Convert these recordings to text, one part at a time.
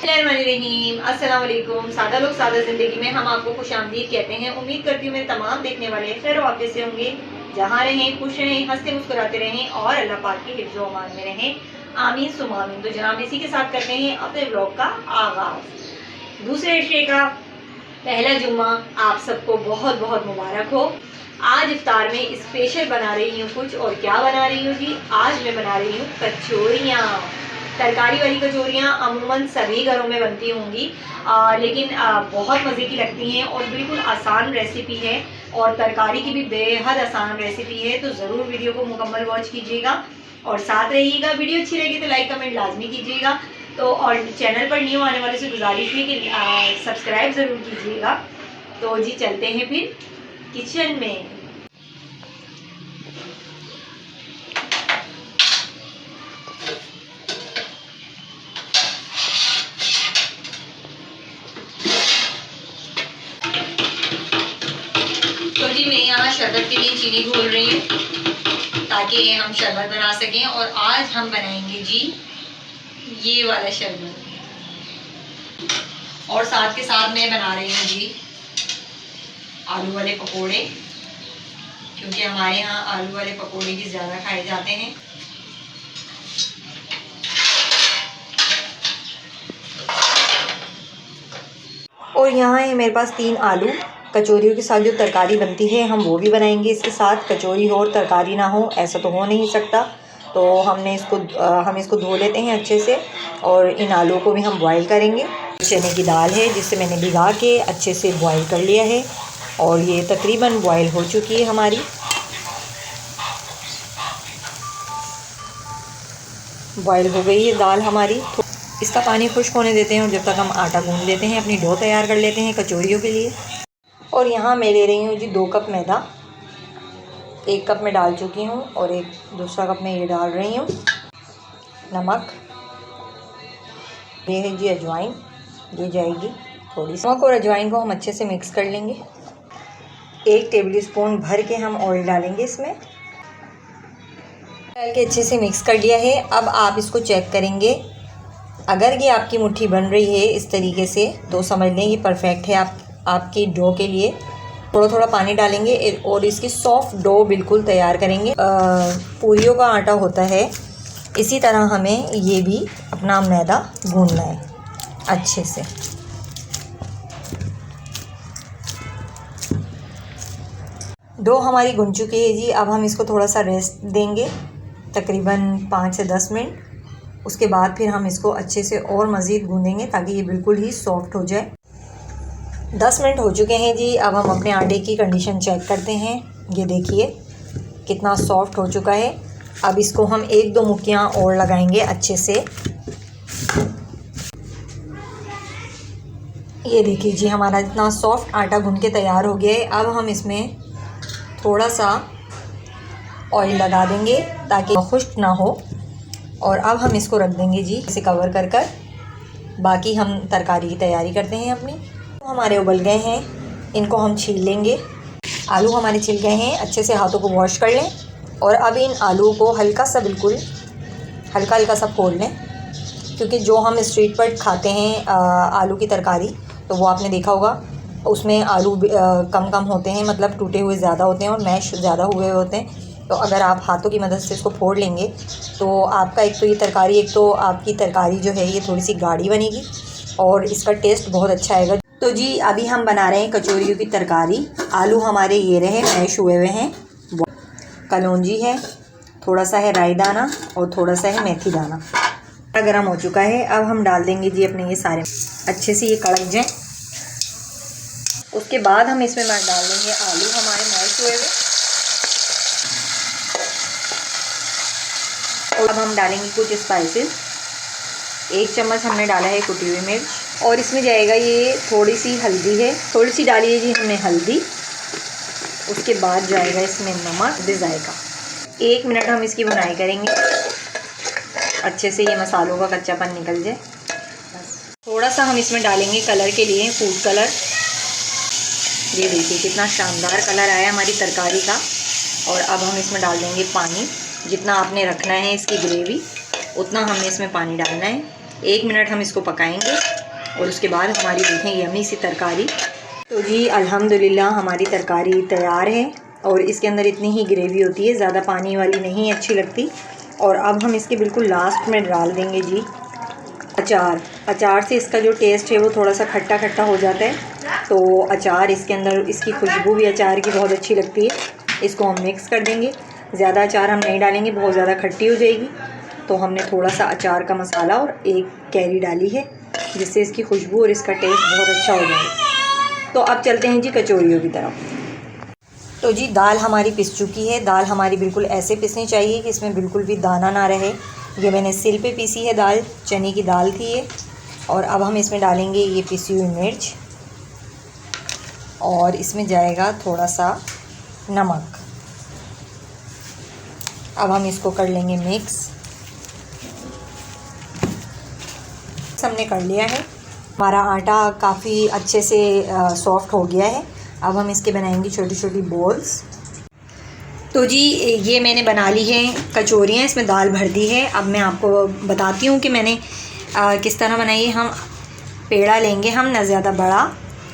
बिस्मिल्लाहिर्रहमानिर्रहीम। अस्सलाम वालेकुम। सादा लोग सादा ज़िंदगी में हम आपको खुशामदीद कहते हैं। उम्मीद करती हूँ मेरे तमाम देखने वाले खैर वाक़े से होंगे। जहाँ रहें खुश रहें, हंसते मुस्कुराते रहें और अल्लाह पाक की हिफ्ज़ व अमान में रहें। आमीन सुम आमीन। तो जनाब इसी के साथ करते हैं अपने ब्लॉग का आगाज़। दूसरे इशरे का पहला जुम्मा आप सबको बहुत बहुत मुबारक हो। आज इफ्तार में स्पेशल बना रही हूँ कुछ, और क्या बना रही हूँ जी, आज मैं बना रही हूँ कचौरियाँ। तरकारी वाली कचौरियाँ अमूमन सभी घरों में बनती होंगी, लेकिन बहुत मज़े की लगती हैं और बिल्कुल आसान रेसिपी है, और तरकारी की भी बेहद आसान रेसिपी है। तो ज़रूर वीडियो को मुकम्मल वॉच कीजिएगा और साथ रहिएगा। वीडियो अच्छी लगी तो लाइक कमेंट लाजमी कीजिएगा। तो और चैनल पर न्यू आने वाले से गुजारिश है कि सब्सक्राइब ज़रूर कीजिएगा। तो जी चलते हैं फिर किचन में। तो जी मैं यहाँ शरबत के लिए चीनी घोल रही हूँ ताकि हम शरबत बना सकें। और आज हम बनाएंगे जी ये वाला शरबत, और साथ के साथ मैं बना रही हूँ जी आलू वाले पकोड़े, क्योंकि हमारे यहाँ आलू वाले पकोड़े ही ज़्यादा खाए जाते हैं। और यहाँ है मेरे पास 3 आलू। कचौरियों के साथ जो तरकारी बनती है हम वो भी बनाएंगे इसके साथ। कचौरी हो और तरकारी ना हो ऐसा तो हो नहीं सकता। तो हम इसको धो लेते हैं अच्छे से, और इन आलूओं को भी हम बॉईल करेंगे। चने की दाल है जिसे मैंने भिगा के अच्छे से बॉईल कर लिया है, और ये तकरीबन बॉईल हो चुकी है हमारी। बॉईल हो गई है दाल हमारी। इसका पानी खुश्क होने देते हैं, और जब तक हम आटा गूंद लेते हैं, अपनी डो तैयार कर लेते हैं कचौरियों के लिए। और यहाँ मैं ले रही हूँ जी 2 कप मैदा। 1 कप में डाल चुकी हूँ, और एक दूसरा कप में ये डाल रही हूँ। नमक, ये है जी अजवाइन, ये जाएगी थोड़ी सी। नमक और अजवाइन को हम अच्छे से मिक्स कर लेंगे। 1 टेबल स्पून भर के हम ऑयल डालेंगे इसमें। डाल के अच्छे से मिक्स कर लिया है। अब आप इसको चेक करेंगे, अगर ये आपकी मुट्ठी बन रही है इस तरीके से तो समझ लें ये परफेक्ट है आपकी डो के लिए। थोड़ा थोड़ा पानी डालेंगे और इसकी सॉफ्ट डो बिल्कुल तैयार करेंगे। पूरियों का आटा होता है, इसी तरह हमें ये भी अपना मैदा गूंदना है अच्छे से। डो हमारी गूंद चुकी है जी। अब हम इसको थोड़ा सा रेस्ट देंगे, तकरीबन 5 से 10 मिनट। उसके बाद फिर हम इसको अच्छे से और मज़ीद गूंदेंगे ताकि ये बिल्कुल ही सॉफ्ट हो जाए। 10 मिनट हो चुके हैं जी। अब हम अपने आटे की कंडीशन चेक करते हैं। ये देखिए कितना सॉफ्ट हो चुका है। अब इसको हम 1-2 मुक्कियाँ और लगाएंगे अच्छे से। ये देखिए जी हमारा इतना सॉफ्ट आटा गूंद के तैयार हो गया है। अब हम इसमें थोड़ा सा ऑयल लगा देंगे ताकि खुश्क ना हो, और अब हम इसको रख देंगे जी इसे कवर कर कर। बाकी हम तरकारी की तैयारी करते हैं अपनी। तो हमारे उबल गए हैं, इनको हम छील लेंगे। आलू हमारे छिल गए हैं, अच्छे से हाथों को वॉश कर लें। और अब इन आलूओं को हल्का सा, बिल्कुल हल्का हल्का सा फोड़ लें, क्योंकि जो हम स्ट्रीट पर खाते हैं आलू की तरकारी, तो वो आपने देखा होगा उसमें आलू कम कम होते हैं, मतलब टूटे हुए ज़्यादा होते हैं और मैश ज़्यादा हुए होते हैं। तो अगर आप हाथों की मदद से इसको फोड़ लेंगे तो आपका एक तो आपकी तरकारी जो है ये थोड़ी सी गाढ़ी बनेगी, और इसका टेस्ट बहुत अच्छा आएगा। तो जी अभी हम बना रहे हैं कचौरियों की तरकारी। आलू हमारे ये रहे मैश हुए हुए हैं, कलौंजी है, थोड़ा सा है राई दाना, और थोड़ा सा है मेथी दाना। गर्म हो चुका है। अब हम डाल देंगे जी अपने ये सारे, अच्छे से ये कड़क जाए। उसके बाद हम इसमें डाल देंगे आलू हमारे मैश हुए हुए। और अब हम डालेंगे कुछ स्पाइसेस। 1 चम्मच हमने डाला है कुटी हुई मिर्च, और इसमें जाएगा ये थोड़ी सी हल्दी है, थोड़ी सी डाली है जी हमने हल्दी। उसके बाद जाएगा इसमें नमक जाएगा। 1 मिनट हम इसकी भुनाई करेंगे, अच्छे से ये मसालों का कच्चापन निकल जाए। थोड़ा सा हम इसमें डालेंगे कलर के लिए फूड कलर। ये देखिए कितना शानदार कलर आया हमारी तरकारी का। और अब हम इसमें डाल देंगे पानी। जितना आपने रखना है इसकी ग्रेवी उतना हमने इसमें पानी डालना है। 1 मिनट हम इसको पकाएंगे और उसके बाद हमारी देखें यम्मी सी तरकारी। तो जी अल्हम्दुलिल्लाह हमारी तरकारी तैयार है और इसके अंदर इतनी ही ग्रेवी होती है, ज़्यादा पानी वाली नहीं अच्छी लगती। और अब हम इसके बिल्कुल लास्ट में डाल देंगे जी अचार। अचार से इसका जो टेस्ट है वो थोड़ा सा खट्टा खट्टा हो जाता है, तो अचार इसके अंदर, इसकी खुशबू भी अचार की बहुत अच्छी लगती है। इसको हम मिक्स कर देंगे। ज़्यादा अचार हम नहीं डालेंगे, बहुत ज़्यादा खट्टी हो जाएगी। तो हमने थोड़ा सा अचार का मसाला और 1 कैरी डाली है, जिससे इसकी खुशबू और इसका टेस्ट बहुत अच्छा हो जाएगा। तो अब चलते हैं जी कचौरियों की तरफ। तो जी दाल हमारी पिस चुकी है। दाल हमारी बिल्कुल ऐसे पिसनी चाहिए कि इसमें बिल्कुल भी दाना ना रहे। ये मैंने सिल पे पीसी है दाल, चने की दाल थी ये। और अब हम इसमें डालेंगे ये पिसी हुई मिर्च और इसमें जाएगा थोड़ा सा नमक। अब हम इसको कर लेंगे मिक्स। हमने कर लिया है। हमारा आटा काफ़ी अच्छे से सॉफ्ट हो गया है। अब हम इसके बनाएंगे छोटी छोटी बॉल्स। तो जी ये मैंने बना ली है कचौरियाँ, इसमें दाल भर दी है। अब मैं आपको बताती हूँ कि मैंने किस तरह बनाई है। हम पेड़ा लेंगे, हम ना ज़्यादा बड़ा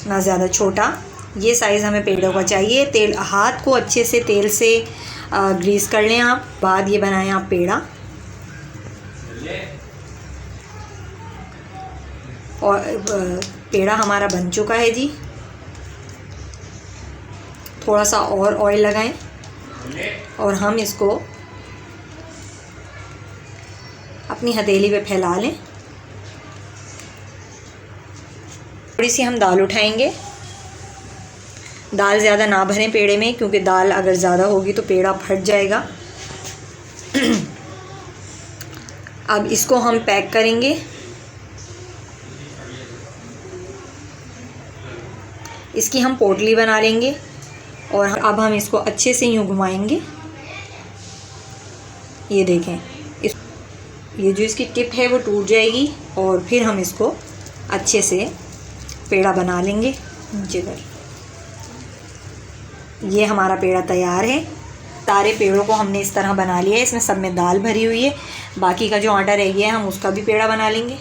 ना ज़्यादा छोटा, ये साइज़ हमें पेड़ों का चाहिए। तेल, हाथ को अच्छे से तेल से ग्रीस कर लें आप। बाद ये बनाएं आप पेड़ा। और पेड़ा हमारा बन चुका है जी। थोड़ा सा और ऑयल लगाएं और हम इसको अपनी हथेली पे फैला लें। थोड़ी सी हम दाल उठाएंगे। दाल ज़्यादा ना भरें पेड़े में, क्योंकि दाल अगर ज़्यादा होगी तो पेड़ा फट जाएगा। अब इसको हम पैक करेंगे। इसकी हम पोटली बना लेंगे और अब हम इसको अच्छे से यूँ घुमाएंगे। ये देखें, ये जो इसकी टिप है वो टूट जाएगी और फिर हम इसको अच्छे से पेड़ा बना लेंगे नीचे कर। ये हमारा पेड़ा तैयार है। सारे पेड़ों को हमने इस तरह बना लिया है। इसमें सब में दाल भरी हुई है। बाकी का जो आटा रह गया है हम उसका भी पेड़ा बना लेंगे।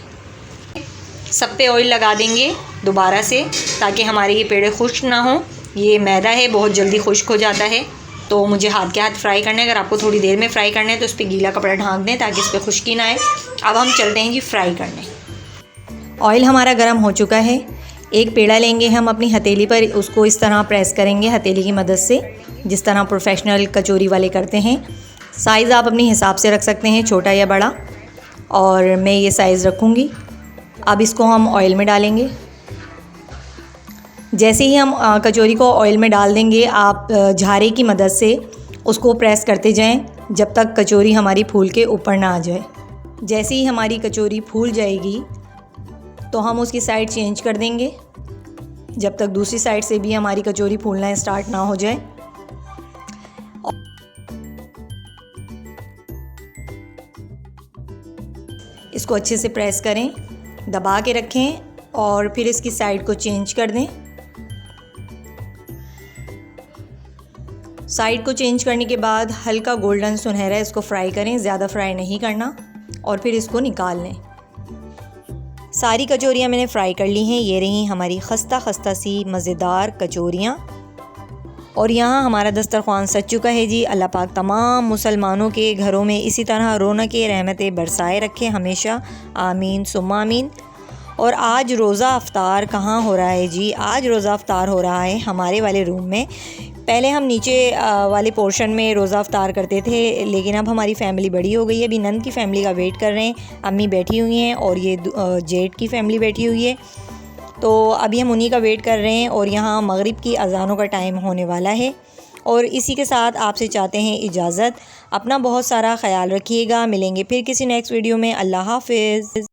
सब पे ऑयल लगा देंगे दोबारा से, ताकि हमारे ये पेड़े खुश्क ना हो। ये मैदा है, बहुत जल्दी खुश्क हो जाता है, तो मुझे हाथ के हाथ फ्राई करना है। अगर आपको थोड़ी देर में फ्राई करना है तो उस पर गीला कपड़ा ढाँक दें ताकि इस पर खुश्की ना आए। अब हम चलते हैं जी फ्राई करने। ऑयल हमारा गर्म हो चुका है। एक पेड़ा लेंगे हम अपनी हथेली पर, उसको इस तरह प्रेस करेंगे हथेली की मदद से, जिस तरह प्रोफेशनल कचौरी वाले करते हैं। साइज़ आप अपने हिसाब से रख सकते हैं, छोटा या बड़ा, और मैं ये साइज़ रखूँगी। अब इसको हम ऑयल में डालेंगे। जैसे ही हम कचौरी को ऑयल में डाल देंगे, आप झारे की मदद से उसको प्रेस करते जाएं जब तक कचौरी हमारी फूल के ऊपर ना आ जाए। जैसे ही हमारी कचौरी फूल जाएगी तो हम उसकी साइड चेंज कर देंगे, जब तक दूसरी साइड से भी हमारी कचौरी फूलना स्टार्ट ना हो जाए। इसको अच्छे से प्रेस करें, दबा के रखें और फिर इसकी साइड को चेंज कर दें। साइड को चेंज करने के बाद हल्का गोल्डन सुनहरा इसको फ्राई करें, ज़्यादा फ्राई नहीं करना, और फिर इसको निकाल लें। सारी कचौरियाँ मैंने फ्राई कर ली हैं। ये रही हमारी खस्ता खस्ता सी मज़ेदार कचौरियाँ। और यहाँ हमारा दस्तरख़्वान सज चुका है जी। अल्लाह पाक तमाम मुसलमानों के घरों में इसी तरह रौनक़ रहमतें बरसाए रखे हमेशा, आमीन सुम्मा आमीन। और आज रोज़ा अफ्तार कहाँ हो रहा है जी? आज रोज़ा अफ्तार हो रहा है हमारे वाले रूम में। पहले हम नीचे वाले पोर्शन में रोज़ा अफ्तार करते थे, लेकिन अब हमारी फ़ैमिली बड़ी हो गई है। अभी नंद की फ़ैमिली का वेट कर रहे हैं। अम्मी बैठी हुई हैं और ये जेठ की फ़ैमिली बैठी हुई है, तो अभी हम उन्हीं का वेट कर रहे हैं। और यहाँ मगरिब की अज़ानों का टाइम होने वाला है। और इसी के साथ आपसे चाहते हैं इजाज़त। अपना बहुत सारा ख्याल रखिएगा। मिलेंगे फिर किसी नेक्स्ट वीडियो में। अल्लाह हाफ़िज़।